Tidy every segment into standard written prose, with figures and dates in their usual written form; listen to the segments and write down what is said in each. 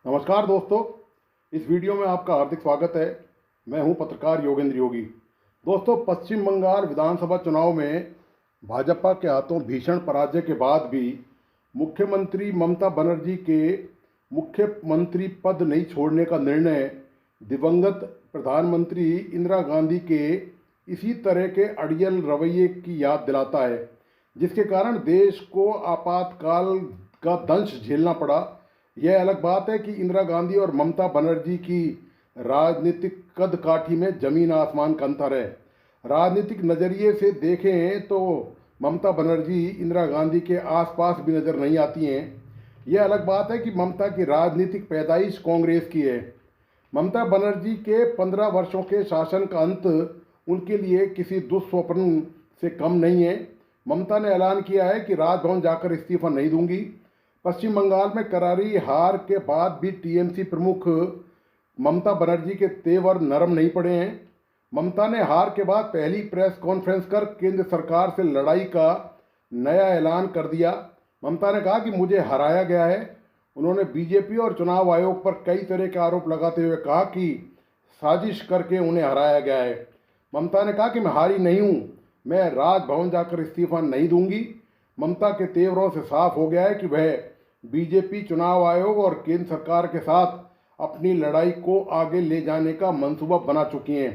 नमस्कार दोस्तों, इस वीडियो में आपका हार्दिक स्वागत है। मैं हूं पत्रकार योगेंद्र योगी। दोस्तों, पश्चिम बंगाल विधानसभा चुनाव में भाजपा के हाथों भीषण पराजय के बाद भी मुख्यमंत्री ममता बनर्जी के मुख्यमंत्री पद नहीं छोड़ने का निर्णय दिवंगत प्रधानमंत्री इंदिरा गांधी के इसी तरह के अड़ियल रवैये की याद दिलाता है, जिसके कारण देश को आपातकाल का दंश झेलना पड़ा। यह अलग बात है कि इंदिरा गांधी और ममता बनर्जी की राजनीतिक कदकाठी में जमीन आसमान का अंतर है। राजनीतिक नज़रिए से देखें तो ममता बनर्जी इंदिरा गांधी के आसपास भी नज़र नहीं आती हैं। यह अलग बात है कि ममता की राजनीतिक पैदाइश कांग्रेस की है। ममता बनर्जी के 15 वर्षों के शासन का अंत उनके लिए किसी दुस्वप्न से कम नहीं है। ममता ने ऐलान किया है कि राजभवन जाकर इस्तीफा नहीं दूंगी। पश्चिम बंगाल में करारी हार के बाद भी टीएमसी प्रमुख ममता बनर्जी के तेवर नरम नहीं पड़े हैं। ममता ने हार के बाद पहली प्रेस कॉन्फ्रेंस कर केंद्र सरकार से लड़ाई का नया ऐलान कर दिया। ममता ने कहा कि मुझे हराया गया है। उन्होंने बीजेपी और चुनाव आयोग पर कई तरह के आरोप लगाते हुए कहा कि साजिश करके उन्हें हराया गया है। ममता ने कहा कि मैं हारी नहीं हूँ, मैं राजभवन जाकर इस्तीफा नहीं दूंगी। ममता के तेवरों से साफ हो गया है कि वह बीजेपी, चुनाव आयोग और केंद्र सरकार के साथ अपनी लड़ाई को आगे ले जाने का मंसूबा बना चुकी हैं।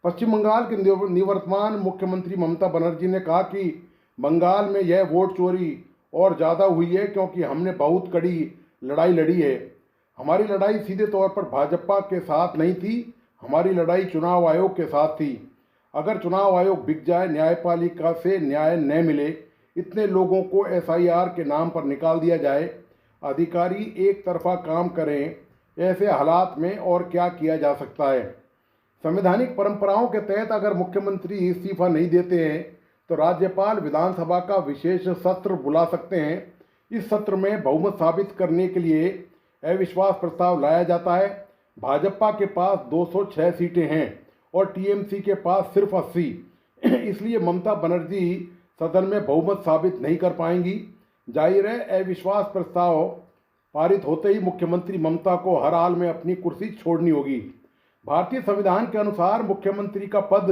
पश्चिम बंगाल के निवर्तमान मुख्यमंत्री ममता बनर्जी ने कहा कि बंगाल में यह वोट चोरी और ज़्यादा हुई है क्योंकि हमने बहुत कड़ी लड़ाई लड़ी है। हमारी लड़ाई सीधे तौर पर भाजपा के साथ नहीं थी, हमारी लड़ाई चुनाव आयोग के साथ थी। अगर चुनाव आयोग बिक जाए, न्यायपालिका से न्याय न मिले, इतने लोगों को एसआईआर के नाम पर निकाल दिया जाए, अधिकारी एक तरफा काम करें, ऐसे हालात में और क्या किया जा सकता है। संवैधानिक परंपराओं के तहत अगर मुख्यमंत्री इस्तीफा नहीं देते हैं तो राज्यपाल विधानसभा का विशेष सत्र बुला सकते हैं। इस सत्र में बहुमत साबित करने के लिए अविश्वास प्रस्ताव लाया जाता है। भाजपा के पास 206 सीटें हैं और टीएमसी के पास सिर्फ 80। इसलिए ममता बनर्जी सदन में बहुमत साबित नहीं कर पाएंगी। जाहिर है, अविश्वास प्रस्ताव पारित होते ही मुख्यमंत्री ममता को हर हाल में अपनी कुर्सी छोड़नी होगी। भारतीय संविधान के अनुसार मुख्यमंत्री का पद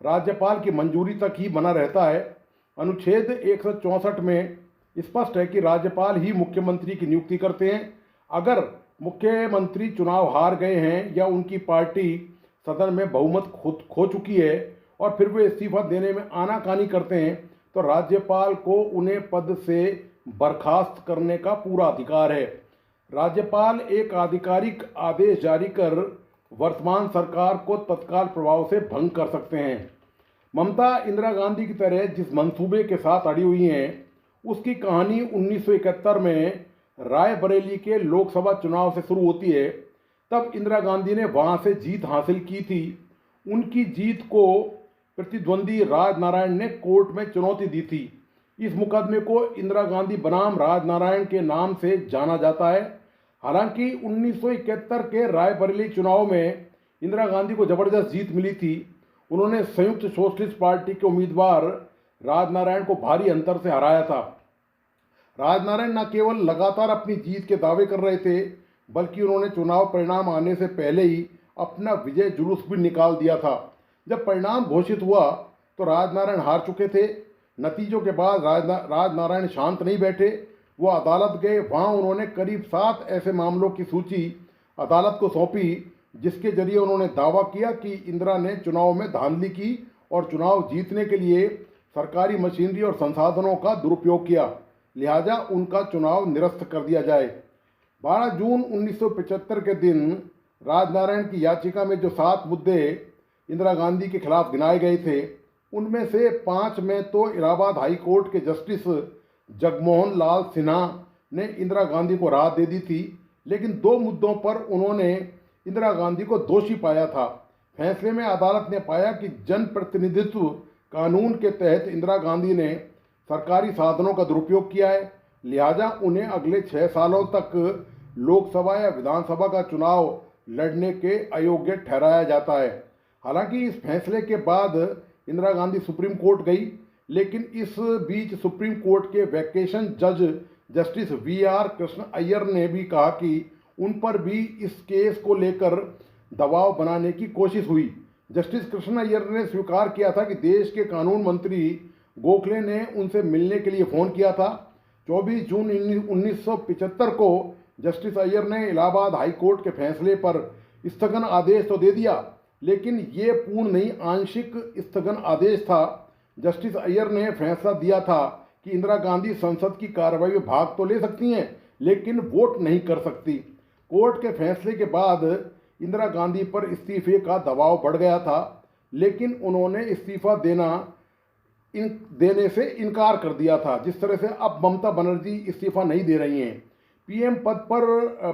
राज्यपाल की मंजूरी तक ही बना रहता है। अनुच्छेद 164 में स्पष्ट है कि राज्यपाल ही मुख्यमंत्री की नियुक्ति करते हैं। अगर मुख्यमंत्री चुनाव हार गए हैं या उनकी पार्टी सदन में बहुमत खो चुकी है और फिर वे इस्तीफा देने में आनाकानी करते हैं तो राज्यपाल को उन्हें पद से बर्खास्त करने का पूरा अधिकार है। राज्यपाल एक आधिकारिक आदेश जारी कर वर्तमान सरकार को तत्काल प्रभाव से भंग कर सकते हैं। ममता इंदिरा गांधी की तरह जिस मंसूबे के साथ अड़ी हुई हैं, उसकी कहानी 1971 में रायबरेली के लोकसभा चुनाव से शुरू होती है। तब इंदिरा गांधी ने वहां से जीत हासिल की थी। उनकी जीत को प्रतिद्वंदी राजनारायण ने कोर्ट में चुनौती दी थी। इस मुकदमे को इंदिरा गांधी बनाम राजनारायण के नाम से जाना जाता है। हालांकि 1971 के रायबरेली चुनाव में इंदिरा गांधी को जबरदस्त जीत मिली थी। उन्होंने संयुक्त सोशलिस्ट पार्टी के उम्मीदवार राजनारायण को भारी अंतर से हराया था। राजनारायण न केवल लगातार अपनी जीत के दावे कर रहे थे, बल्कि उन्होंने चुनाव परिणाम आने से पहले ही अपना विजय जुलूस भी निकाल दिया था। जब परिणाम घोषित हुआ तो राजनारायण हार चुके थे। नतीजों के बाद राजनारायण शांत नहीं बैठे, वो अदालत गए। वहाँ उन्होंने करीब 7 ऐसे मामलों की सूची अदालत को सौंपी जिसके जरिए उन्होंने दावा किया कि इंदिरा ने चुनाव में धांधली की और चुनाव जीतने के लिए सरकारी मशीनरी और संसाधनों का दुरुपयोग किया, लिहाजा उनका चुनाव निरस्त कर दिया जाए। 12 जून 1975 के दिन राजनारायण की याचिका में जो 7 मुद्दे इंदिरा गांधी के खिलाफ गिनाए गए थे, उनमें से 5 में तो इलाहाबाद हाई कोर्ट के जस्टिस जगमोहन लाल सिन्हा ने इंदिरा गांधी को राहत दे दी थी, लेकिन 2 मुद्दों पर उन्होंने इंदिरा गांधी को दोषी पाया था। फैसले में अदालत ने पाया कि जनप्रतिनिधित्व कानून के तहत इंदिरा गांधी ने सरकारी साधनों का दुरुपयोग किया है, लिहाजा उन्हें अगले 6 सालों तक लोकसभा या विधानसभा का चुनाव लड़ने के अयोग्य ठहराया जाता है। हालांकि इस फैसले के बाद इंदिरा गांधी सुप्रीम कोर्ट गई, लेकिन इस बीच सुप्रीम कोर्ट के वैकेशन जज justice V R Krishna Iyer ने भी कहा कि उन पर भी इस केस को लेकर दबाव बनाने की कोशिश हुई। जस्टिस कृष्ण अय्यर ने स्वीकार किया था कि देश के कानून मंत्री गोखले ने उनसे मिलने के लिए फ़ोन किया था। 24 जून 1975 को जस्टिस अय्यर ने इलाहाबाद हाई कोर्ट के फैसले पर स्थगन आदेश तो दे दिया, लेकिन ये पूर्ण नहीं, आंशिक स्थगन आदेश था। जस्टिस अय्यर ने फैसला दिया था कि इंदिरा गांधी संसद की कार्रवाई में भाग तो ले सकती हैं, लेकिन वोट नहीं कर सकती। कोर्ट के फैसले के बाद इंदिरा गांधी पर इस्तीफे का दबाव बढ़ गया था, लेकिन उन्होंने इस्तीफा देने से इनकार कर दिया था। जिस तरह से अब ममता बनर्जी इस्तीफा नहीं दे रही हैं। पीएम पद पर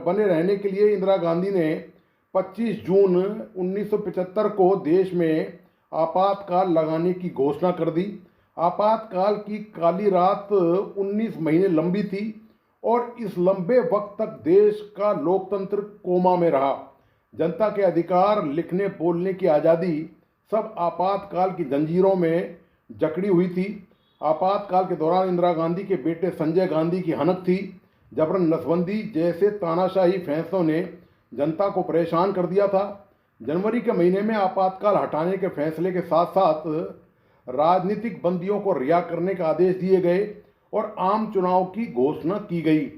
बने रहने के लिए इंदिरा गांधी ने 25 जून 1975 को देश में आपातकाल लगाने की घोषणा कर दी। आपातकाल की काली रात 19 महीने लंबी थी और इस लंबे वक्त तक देश का लोकतंत्र कोमा में रहा। जनता के अधिकार, लिखने बोलने की आज़ादी सब आपातकाल की जंजीरों में जकड़ी हुई थी। आपातकाल के दौरान इंदिरा गांधी के बेटे संजय गांधी की हनक थी। जबरन नसबंदी जैसे तानाशाही फैसलों ने जनता को परेशान कर दिया था। जनवरी के महीने में आपातकाल हटाने के फैसले के साथ साथ राजनीतिक बंदियों को रिहा करने का आदेश दिए गए और आम चुनाव की घोषणा की गई।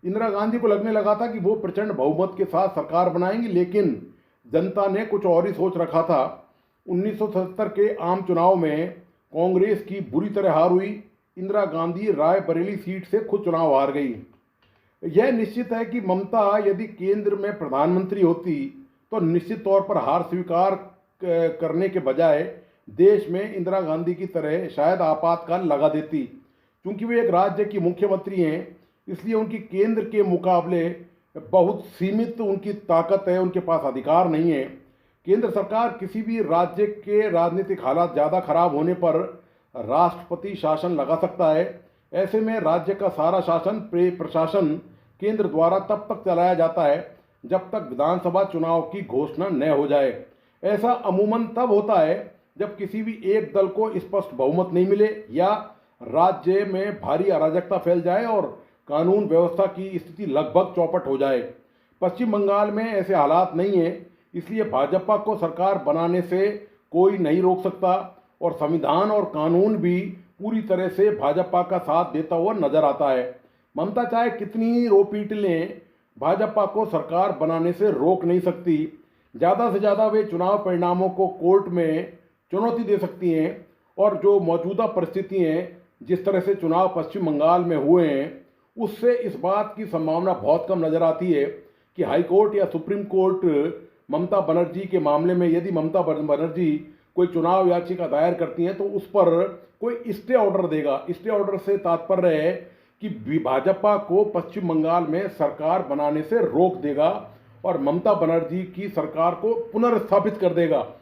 इंदिरा गांधी को लगने लगा था कि वो प्रचंड बहुमत के साथ सरकार बनाएंगी, लेकिन जनता ने कुछ और ही सोच रखा था। 1977 के आम चुनाव में कांग्रेस की बुरी तरह हार हुई। इंदिरा गांधी रायबरेली सीट से खुद चुनाव हार गई। यह निश्चित है कि ममता यदि केंद्र में प्रधानमंत्री होती तो निश्चित तौर पर हार स्वीकार करने के बजाय देश में इंदिरा गांधी की तरह शायद आपातकाल लगा देती। क्योंकि वे एक राज्य की मुख्यमंत्री हैं, इसलिए उनकी केंद्र के मुकाबले बहुत सीमित उनकी ताकत है, उनके पास अधिकार नहीं है। केंद्र सरकार किसी भी राज्य के राजनीतिक हालात ज़्यादा खराब होने पर राष्ट्रपति शासन लगा सकता है। ऐसे में राज्य का सारा प्रशासन केंद्र द्वारा तब तक चलाया जाता है जब तक विधानसभा चुनाव की घोषणा न हो जाए। ऐसा अमूमन तब होता है जब किसी भी एक दल को स्पष्ट बहुमत नहीं मिले या राज्य में भारी अराजकता फैल जाए और कानून व्यवस्था की स्थिति लगभग चौपट हो जाए। पश्चिम बंगाल में ऐसे हालात नहीं हैं, इसलिए भाजपा को सरकार बनाने से कोई नहीं रोक सकता और संविधान और कानून भी पूरी तरह से भाजपा का साथ देता हुआ नजर आता है। ममता चाहे कितनी रो पीट लें, भाजपा को सरकार बनाने से रोक नहीं सकती। ज़्यादा से ज़्यादा वे चुनाव परिणामों को कोर्ट में चुनौती दे सकती हैं और जो मौजूदा परिस्थिति हैं, जिस तरह से चुनाव पश्चिम बंगाल में हुए हैं, उससे इस बात की संभावना बहुत कम नज़र आती है कि हाई कोर्ट या सुप्रीम कोर्ट ममता बनर्जी के मामले में यदि ममता बनर्जी कोई चुनाव याचिका दायर करती हैं तो उस पर कोई स्टे ऑर्डर देगा। स्टे ऑर्डर से तात्पर्य है कि भाजपा को पश्चिम बंगाल में सरकार बनाने से रोक देगा और ममता बनर्जी की सरकार को पुनर्स्थापित कर देगा।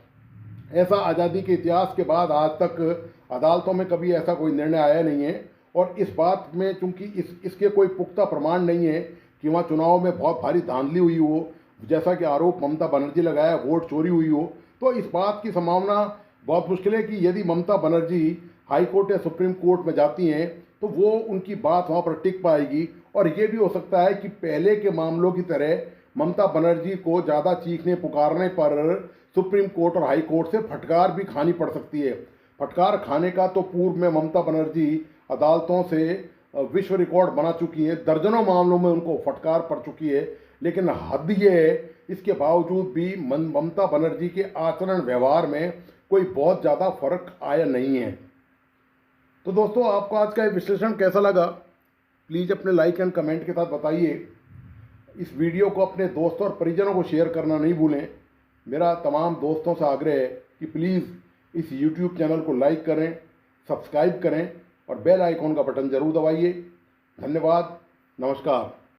ऐसा आज़ादी के इतिहास के बाद आज तक अदालतों में कभी ऐसा कोई निर्णय आया नहीं है और इस बात में चूंकि इसके कोई पुख्ता प्रमाण नहीं है कि वहाँ चुनाव में बहुत भारी धांधली हुई हो, जैसा कि आरोप ममता बनर्जी लगाया, वोट चोरी हुई हो, तो इस बात की संभावना बहुत मुश्किल है कि यदि ममता बनर्जी हाई कोर्ट या सुप्रीम कोर्ट में जाती हैं तो वो उनकी बात वहाँ पर टिक पाएगी। और ये भी हो सकता है कि पहले के मामलों की तरह ममता बनर्जी को ज़्यादा चीखने पुकारने पर सुप्रीम कोर्ट और हाई कोर्ट से फटकार भी खानी पड़ सकती है। फटकार खाने का तो पूर्व में ममता बनर्जी अदालतों से विश्व रिकॉर्ड बना चुकी है, दर्जनों मामलों में उनको फटकार पड़ चुकी है। लेकिन हद ये है, इसके बावजूद भी ममता बनर्जी के आचरण व्यवहार में कोई बहुत ज़्यादा फर्क आया नहीं है। तो दोस्तों, आपको आज का ये विश्लेषण कैसा लगा, प्लीज़ अपने लाइक एंड कमेंट के साथ बताइए। इस वीडियो को अपने दोस्तों और परिजनों को शेयर करना नहीं भूलें। मेरा तमाम दोस्तों से आग्रह है कि प्लीज़ इस YouTube चैनल को लाइक करें, सब्सक्राइब करें और बेल आइकॉन का बटन ज़रूर दबाइए। धन्यवाद, नमस्कार।